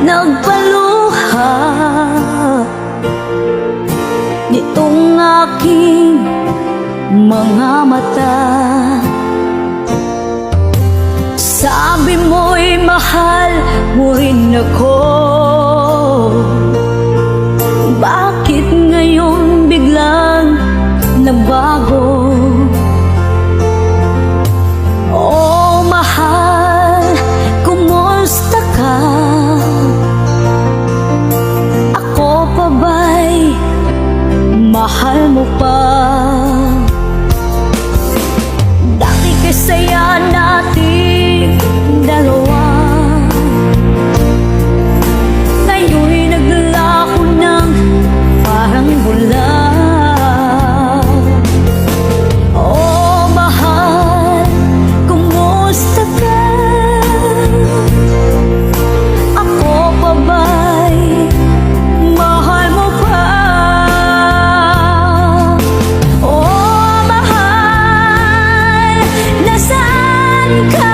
nagpaluha nitong aking mga mata. Sabi mo'y mahal mo rin ako. Bakit ngayon biglang nabago? Oh mahal, kumusta ka? Ako pa ba'y mahal mo pa? Dati kasaya natin dalawa, ngayon'y naglako ng parang bula. Oh mahal, kumusta ka? Ako pa ba'y mahal mo pa? Oh mahal, nasaan ka?